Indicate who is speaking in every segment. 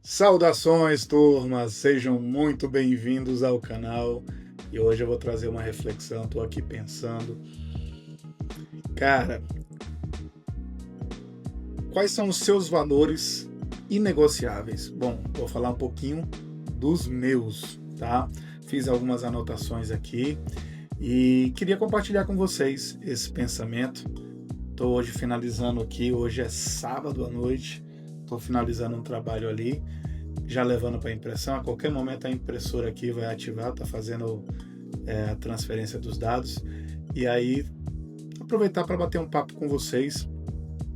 Speaker 1: Saudações, turma! Sejam muito bem-vindos ao canal. E hoje eu vou trazer uma reflexão. Estou aqui pensando, cara, quais são os seus valores inegociáveis? Bom, vou falar um pouquinho dos meus, tá? Fiz algumas anotações aqui e queria compartilhar com vocês esse pensamento. Estou hoje finalizando aqui, hoje é sábado à noite, estou finalizando um trabalho ali, já levando para a impressão. A qualquer momento a impressora aqui vai ativar, está fazendo a transferência dos dados, e aí aproveitar para bater um papo com vocês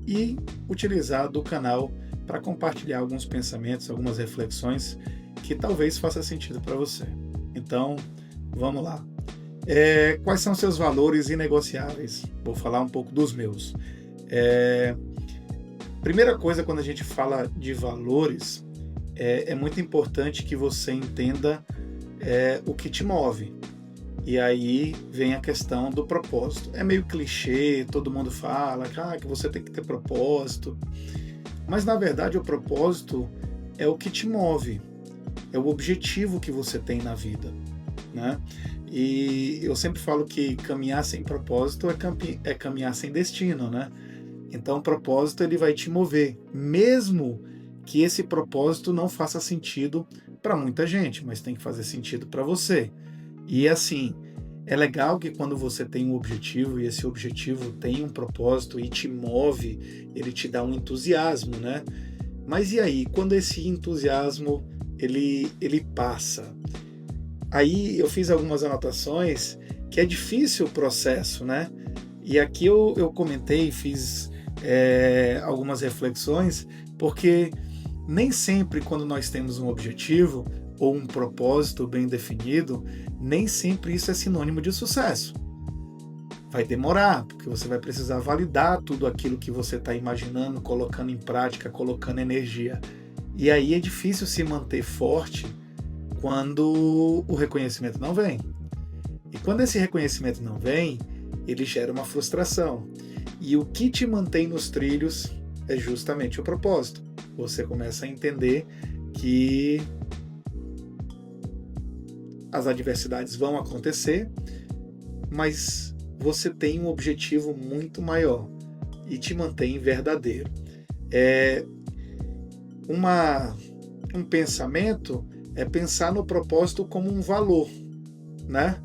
Speaker 1: e utilizar do canal para compartilhar alguns pensamentos, algumas reflexões que talvez faça sentido para você. Então, vamos lá. Quais são seus valores inegociáveis? Vou falar um pouco dos meus. Primeira coisa, quando a gente fala de valores, é muito importante que você entenda o que te move. E aí vem a questão do propósito. É meio clichê, todo mundo fala que você tem que ter propósito. Mas na verdade o propósito é o que te move, é o objetivo que você tem na vida, né? E eu sempre falo que caminhar sem propósito é caminhar sem destino, né? Então o propósito ele vai te mover, mesmo que esse propósito não faça sentido para muita gente, mas tem que fazer sentido para você. E assim, é legal que quando você tem um objetivo e esse objetivo tem um propósito e te move, ele te dá um entusiasmo, né? Mas e aí, quando esse entusiasmo ele passa? Aí eu fiz algumas anotações que é difícil o processo, né? E aqui eu comentei, fiz algumas reflexões, porque nem sempre quando nós temos um objetivo ou um propósito bem definido, nem sempre isso é sinônimo de sucesso. Vai demorar, porque você vai precisar validar tudo aquilo que você está imaginando, colocando em prática, colocando energia. E aí é difícil se manter forte quando o reconhecimento não vem. E quando esse reconhecimento não vem, ele gera uma frustração. E o que te mantém nos trilhos é justamente o propósito. Você começa a entender que as adversidades vão acontecer, mas você tem um objetivo muito maior e te mantém verdadeiro. Um pensamento é pensar no propósito como um valor, né?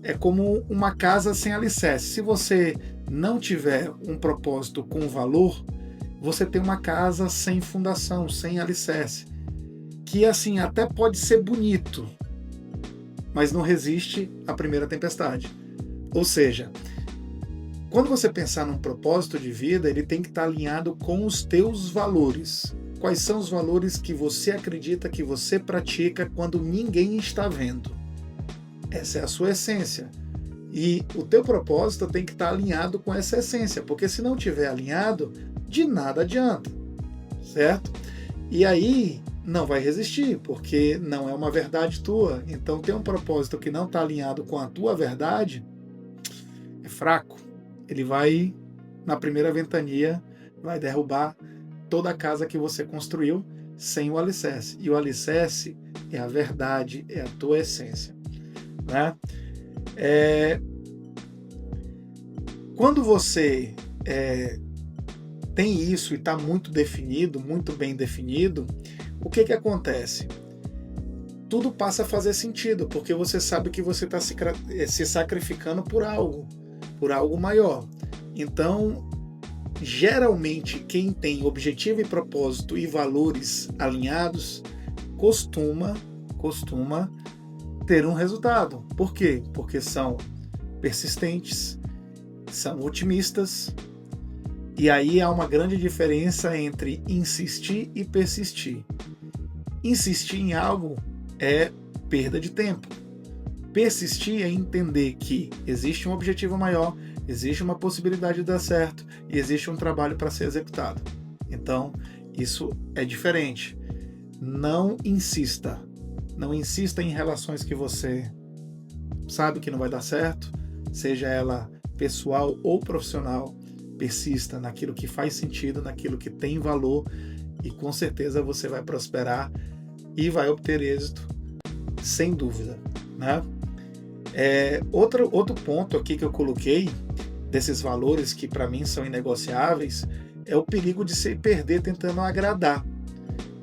Speaker 1: É como uma casa sem alicerce. Se você não tiver um propósito com valor, você tem uma casa sem fundação, sem alicerce, que assim até pode ser bonito, mas não resiste à primeira tempestade. Ou seja, quando você pensar num propósito de vida, ele tem que estar alinhado com os teus valores. Quais são os valores que você acredita, que você pratica quando ninguém está vendo? Essa é a sua essência. E o teu propósito tem que estar alinhado com essa essência, porque se não estiver alinhado, de nada adianta, certo? E aí não vai resistir, porque não é uma verdade tua. Então ter um propósito que não está alinhado com a tua verdade é fraco. Ele vai, na primeira ventania, vai derrubar toda a casa que você construiu sem o alicerce. E o alicerce é a verdade, é a tua essência, né? Quando você tem isso e está muito definido, muito bem definido, o que acontece? Tudo passa a fazer sentido, porque você sabe que você está se sacrificando por algo maior. Então, geralmente, quem tem objetivo e propósito e valores alinhados costuma ter um resultado. Por quê? Porque são persistentes, são otimistas, e aí há uma grande diferença entre insistir e persistir. Insistir em algo é perda de tempo. Persistir é entender que existe um objetivo maior, existe uma possibilidade de dar certo e existe um trabalho para ser executado. Então, isso é diferente. Não insista. Não insista em relações que você sabe que não vai dar certo, seja ela pessoal ou profissional. Persista naquilo que faz sentido, naquilo que tem valor e com certeza você vai prosperar e vai obter êxito, sem dúvida, né? Outro ponto aqui que eu coloquei, desses valores que para mim são inegociáveis, é o perigo de se perder tentando agradar.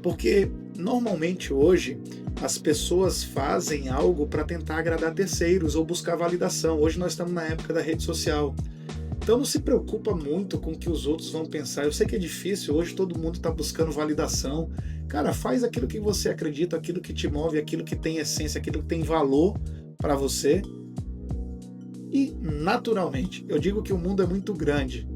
Speaker 1: Porque normalmente hoje as pessoas fazem algo para tentar agradar terceiros ou buscar validação. Hoje nós estamos na época da rede social. Então não se preocupa muito com o que os outros vão pensar. Eu sei que é difícil, hoje todo mundo está buscando validação. Cara, faz aquilo que você acredita, aquilo que te move, aquilo que tem essência, aquilo que tem valor para você. E naturalmente, eu digo que o mundo é muito grande,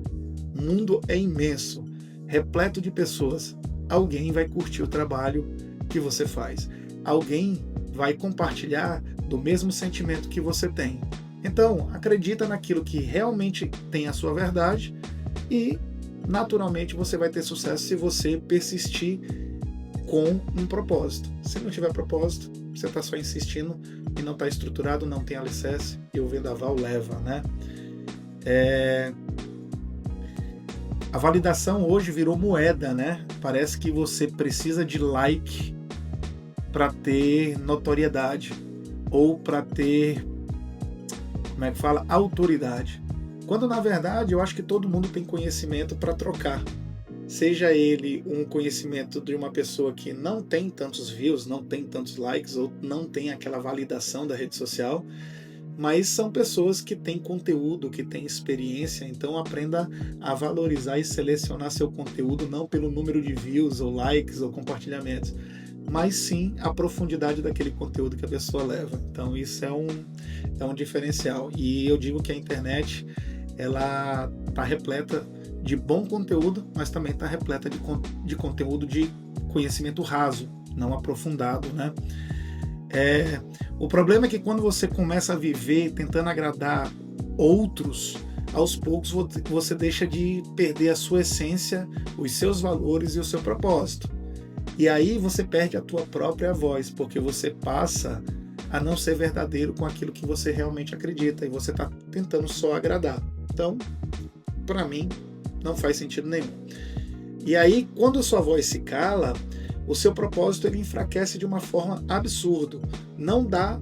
Speaker 1: o mundo é imenso, repleto de pessoas. Alguém vai curtir o trabalho que você faz. Alguém vai compartilhar do mesmo sentimento que você tem. Então, acredita naquilo que realmente tem a sua verdade e, naturalmente, você vai ter sucesso se você persistir com um propósito. Se não tiver propósito, você está só insistindo e não está estruturado, não tem alicerce e o vendaval leva, né? A validação hoje virou moeda, né? Parece que você precisa de like para ter notoriedade ou para ter, autoridade. Quando na verdade eu acho que todo mundo tem conhecimento para trocar. Seja ele um conhecimento de uma pessoa que não tem tantos views, não tem tantos likes ou não tem aquela validação da rede social, mas são pessoas que têm conteúdo, que têm experiência, então aprenda a valorizar e selecionar seu conteúdo não pelo número de views ou likes ou compartilhamentos, mas sim a profundidade daquele conteúdo que a pessoa leva. Então isso é um diferencial. E eu digo que a internet ela está repleta de bom conteúdo, mas também está repleta de conteúdo de conhecimento raso, não aprofundado, né? O problema é que quando você começa a viver tentando agradar outros, aos poucos você deixa de perder a sua essência, os seus valores e o seu propósito. E aí você perde a tua própria voz, porque você passa a não ser verdadeiro com aquilo que você realmente acredita e você está tentando só agradar. Então, para mim, não faz sentido nenhum. E aí, quando a sua voz se cala, o seu propósito ele enfraquece de uma forma absurda. Não dá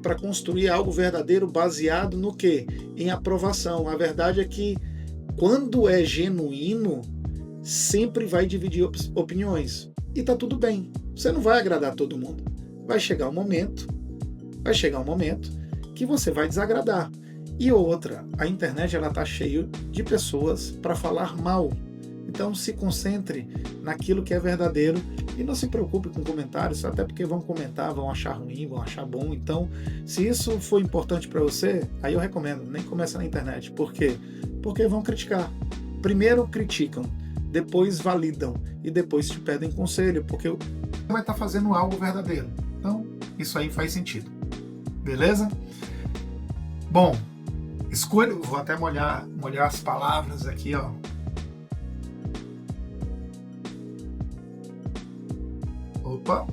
Speaker 1: para construir algo verdadeiro baseado no quê? Em aprovação. A verdade é que quando é genuíno, sempre vai dividir opiniões. E tá tudo bem. Você não vai agradar todo mundo. Vai chegar um momento que você vai desagradar. E outra, a internet ela tá cheia de pessoas para falar mal. Então se concentre naquilo que é verdadeiro e não se preocupe com comentários, até porque vão comentar, vão achar ruim, vão achar bom. Então, se isso for importante para você, aí eu recomendo, nem começa na internet. Por quê? Porque vão criticar. Primeiro criticam, depois validam e depois te pedem conselho, porque você vai estar fazendo algo verdadeiro. Então, isso aí faz sentido. Beleza? Bom, vou até molhar as palavras aqui, ó. Opa!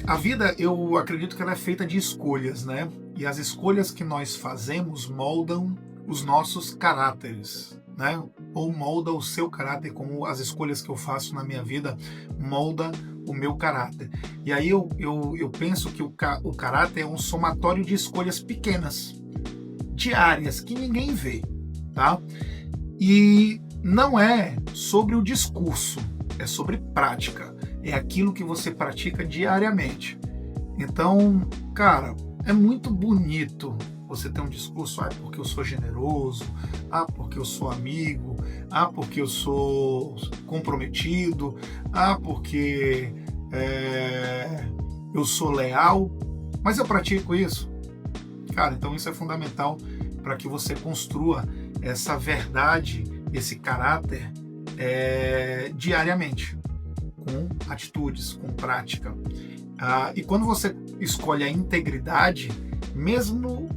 Speaker 1: A vida, eu acredito que ela é feita de escolhas, né? E as escolhas que nós fazemos moldam os nossos caráteres, né? Ou molda o seu caráter, como as escolhas que eu faço na minha vida molda o meu caráter. E aí eu penso que o caráter é um somatório de escolhas pequenas, diárias, que ninguém vê, tá? E não é sobre o discurso, é sobre prática. É aquilo que você pratica diariamente. Então, cara, é muito bonito você ter um discurso, porque eu sou generoso, porque eu sou amigo, porque eu sou comprometido, porque eu sou leal, mas eu pratico isso. Cara, então isso é fundamental para que você construa essa verdade, esse caráter diariamente, com atitudes, com prática. E quando você escolhe a integridade, mesmo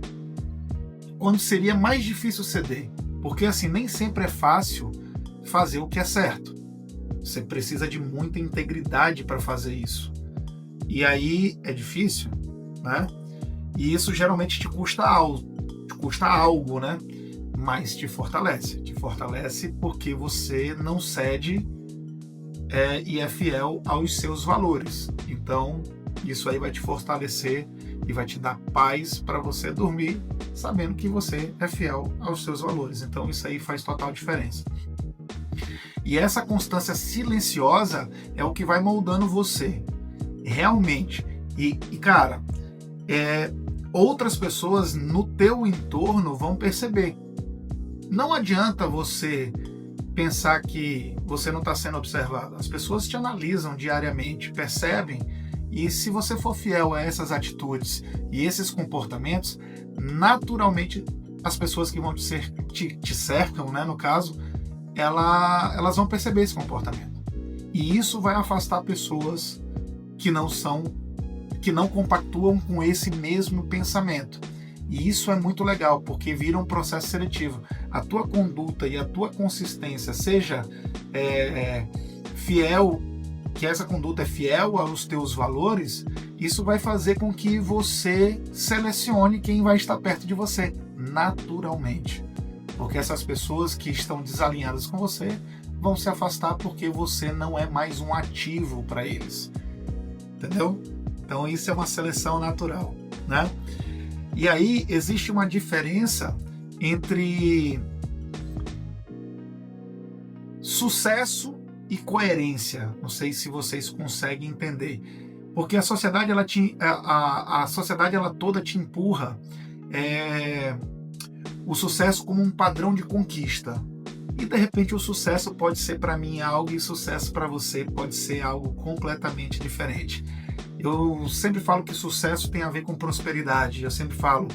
Speaker 1: quando seria mais difícil ceder, porque assim, nem sempre é fácil fazer o que é certo. Você precisa de muita integridade para fazer isso. E aí é difícil, né? E isso geralmente te custa algo, né? mas te fortalece. Te fortalece porque você não cede e é fiel aos seus valores. Então, isso aí vai te fortalecer e vai te dar paz para você dormir sabendo que você é fiel aos seus valores. Então, isso aí faz total diferença. E essa constância silenciosa é o que vai moldando você, realmente. E cara, outras pessoas no teu entorno vão perceber. Não adianta você pensar que você não está sendo observado. As pessoas te analisam diariamente, percebem, e se você for fiel a essas atitudes e esses comportamentos, naturalmente as pessoas que vão te cercam, né, no caso, elas vão perceber esse comportamento. E isso vai afastar pessoas que não compactuam com esse mesmo pensamento. E isso é muito legal, porque vira um processo seletivo. A tua conduta e a tua consistência seja fiel, que essa conduta é fiel aos teus valores, isso vai fazer com que você selecione quem vai estar perto de você, naturalmente. Porque essas pessoas que estão desalinhadas com você vão se afastar porque você não é mais um ativo para eles. Entendeu? Então isso é uma seleção natural, né? E aí existe uma diferença entre sucesso e coerência. Não sei se vocês conseguem entender. Porque a sociedade ela toda te empurra o sucesso como um padrão de conquista. E de repente o sucesso pode ser para mim algo e sucesso para você pode ser algo completamente diferente. Eu sempre falo que sucesso tem a ver com prosperidade. Eu sempre falo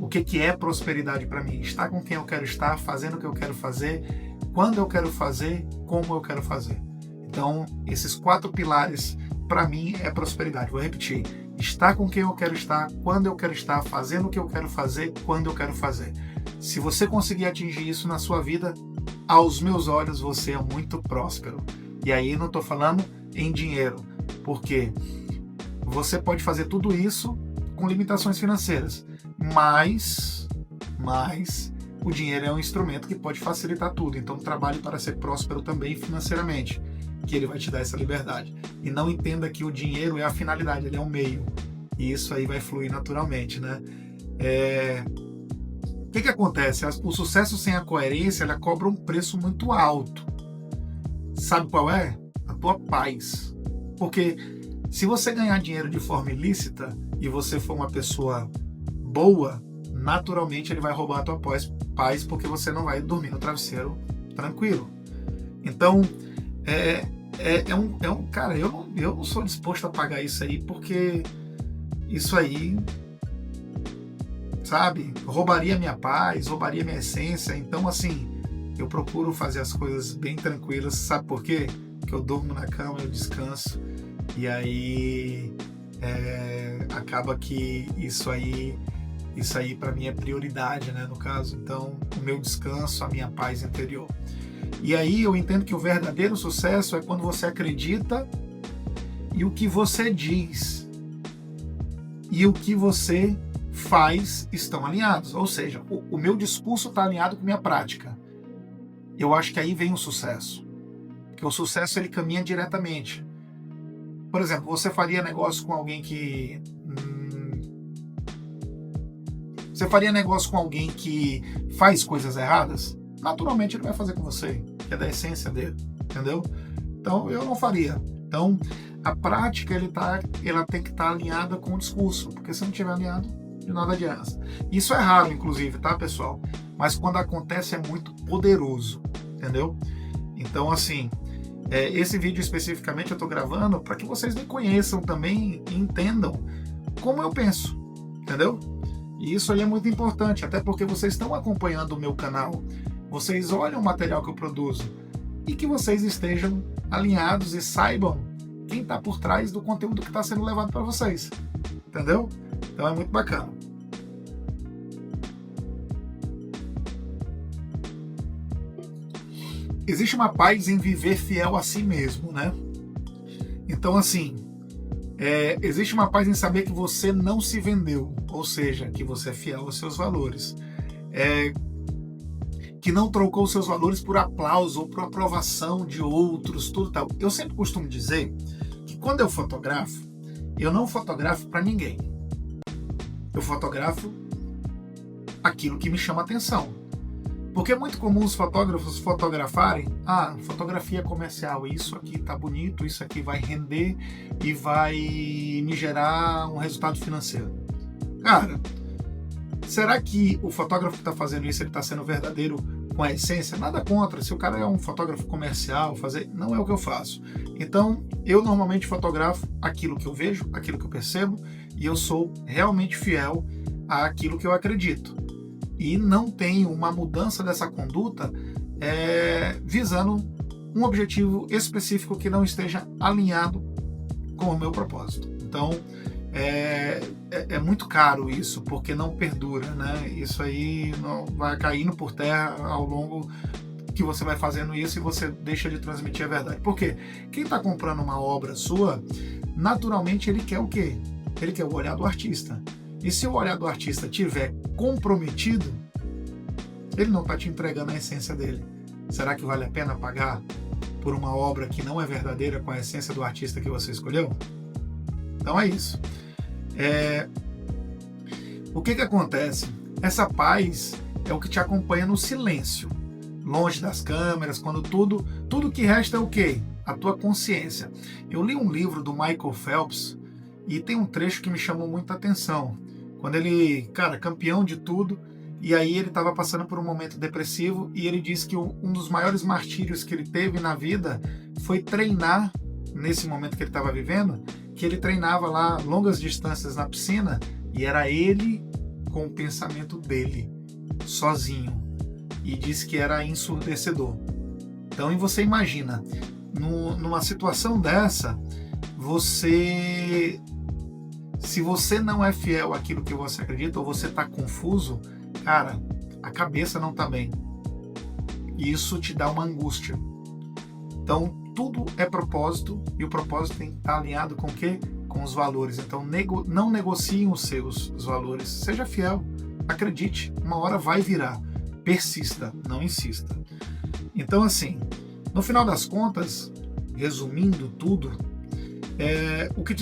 Speaker 1: o que é prosperidade para mim. Estar com quem eu quero estar, fazendo o que eu quero fazer, quando eu quero fazer, como eu quero fazer. Então, esses 4 pilares para mim é prosperidade. Vou repetir. Estar com quem eu quero estar, quando eu quero estar, fazendo o que eu quero fazer, quando eu quero fazer. Se você conseguir atingir isso na sua vida, aos meus olhos você é muito próspero. E aí não estou falando em dinheiro, porque você pode fazer tudo isso com limitações financeiras, mas o dinheiro é um instrumento que pode facilitar tudo. Então trabalhe para ser próspero também financeiramente, que ele vai te dar essa liberdade. E não entenda que o dinheiro é a finalidade, ele é um meio. E isso aí vai fluir naturalmente, né? O que acontece? O sucesso sem a coerência, ela cobra um preço muito alto. Sabe qual é? A tua paz. Porque se você ganhar dinheiro de forma ilícita e você for uma pessoa boa, naturalmente ele vai roubar a tua paz porque você não vai dormir no travesseiro tranquilo. Então, cara, eu não sou disposto a pagar isso aí, porque isso aí, sabe, roubaria minha paz, roubaria minha essência. Então, assim, eu procuro fazer as coisas bem tranquilas. Sabe por quê? Porque eu durmo na cama, eu descanso, e aí acaba que isso aí para mim é prioridade, né, no caso. Então, o meu descanso, a minha paz interior. E aí eu entendo que o verdadeiro sucesso é quando você acredita e o que você diz e o que você faz estão alinhados. Ou seja, o meu discurso está alinhado com a minha prática. Eu acho que aí vem o sucesso. Porque o sucesso ele caminha diretamente. Por exemplo, você faria negócio com alguém que... Você faria negócio com alguém que faz coisas erradas? Naturalmente ele vai fazer com você, que é da essência dele, entendeu? Então eu não faria. Então a prática ela tem que estar alinhada com o discurso, porque se não estiver alinhado, de nada adianta. Isso é raro, inclusive, tá, pessoal? Mas quando acontece é muito poderoso, entendeu? Então, assim, esse vídeo especificamente eu tô gravando para que vocês me conheçam também e entendam como eu penso, entendeu? E isso aí é muito importante, até porque vocês estão acompanhando o meu canal, vocês olham o material que eu produzo e que vocês estejam alinhados e saibam quem está por trás do conteúdo que está sendo levado para vocês, entendeu? Então é muito bacana. Existe uma paz em viver fiel a si mesmo, né? Então, assim, existe uma paz em saber que você não se vendeu, ou seja, que você é fiel aos seus valores. que não trocou seus valores por aplauso ou por aprovação de outros, tudo tal. Eu sempre costumo dizer que quando eu fotografo, eu não fotografo para ninguém. Eu fotografo aquilo que me chama atenção. Porque é muito comum os fotógrafos fotografarem, fotografia comercial, isso aqui tá bonito, isso aqui vai render e vai me gerar um resultado financeiro. Cara, será que o fotógrafo que está fazendo isso, ele está sendo verdadeiro com a essência? Nada contra, se o cara é um fotógrafo comercial, não é o que eu faço. Então, eu normalmente fotografo aquilo que eu vejo, aquilo que eu percebo, e eu sou realmente fiel àquilo que eu acredito. E não tenho uma mudança dessa conduta visando um objetivo específico que não esteja alinhado com o meu propósito. Então, é muito caro isso, porque não perdura, né? Isso aí não vai caindo por terra ao longo que você vai fazendo isso e você deixa de transmitir a verdade. Por quê? Quem está comprando uma obra sua, naturalmente ele quer o quê? Ele quer o olhar do artista. E se o olhar do artista estiver comprometido, ele não está te entregando a essência dele. Será que vale a pena pagar por uma obra que não é verdadeira com a essência do artista que você escolheu? Então é isso. O que acontece? Essa paz é o que te acompanha no silêncio, longe das câmeras, quando tudo que resta é o quê? A tua consciência. Eu li um livro do Michael Phelps e tem um trecho que me chamou muita atenção. Quando ele, campeão de tudo, e aí ele estava passando por um momento depressivo e ele disse que um dos maiores martírios que ele teve na vida foi treinar, nesse momento que ele estava vivendo, que ele treinava lá longas distâncias na piscina e era ele com o pensamento dele, sozinho. E disse que era ensurdecedor. Então, e você imagina, numa situação dessa, se você não é fiel àquilo que você acredita, ou você está confuso, cara, a cabeça não está bem. E isso te dá uma angústia. Então, tudo é propósito, e o propósito tem que estar alinhado com o quê? Com os valores. Então, não negociem os seus valores. Seja fiel, acredite, uma hora vai virar. Persista, não insista. Então, assim, no final das contas, resumindo tudo, o que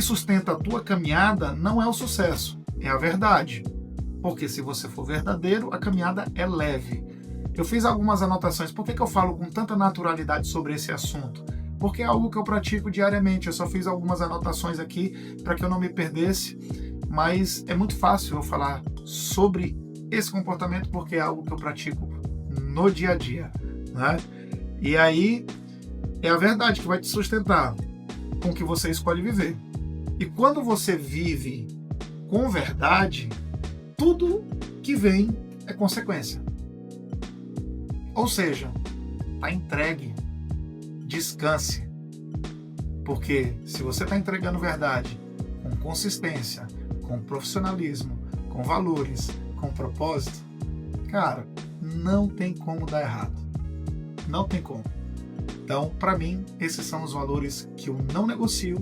Speaker 1: sustenta a tua caminhada não é o sucesso, é a verdade. Porque se você for verdadeiro, a caminhada é leve. Eu fiz algumas anotações. Por que eu falo com tanta naturalidade sobre esse assunto? Porque é algo que eu pratico diariamente. Eu só fiz algumas anotações aqui para que eu não me perdesse. Mas é muito fácil eu falar sobre esse comportamento porque é algo que eu pratico no dia a dia, né? E aí é a verdade que vai te sustentar com o que você escolhe viver. E quando você vive com verdade, tudo que vem é consequência. Ou seja, tá entregue, descanse. Porque se você está entregando verdade com consistência, com profissionalismo, com valores, com propósito, cara, não tem como dar errado. Não tem como. Então, para mim, esses são os valores que eu não negocio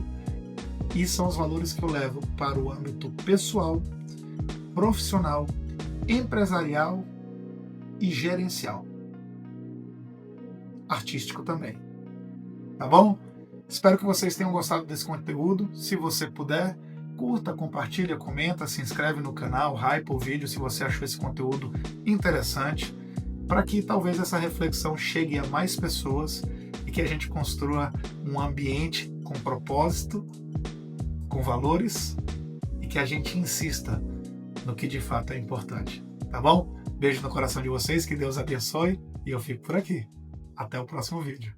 Speaker 1: e são os valores que eu levo para o âmbito pessoal, profissional, empresarial e gerencial. Artístico também. Tá bom? Espero que vocês tenham gostado desse conteúdo. Se você puder, curta, compartilha, comenta, se inscreve no canal, hypa o vídeo se você achou esse conteúdo interessante, para que talvez essa reflexão chegue a mais pessoas e que a gente construa um ambiente com propósito, com valores e que a gente insista no que de fato é importante. Tá bom? Beijo no coração de vocês, que Deus abençoe e eu fico por aqui. Até o próximo vídeo.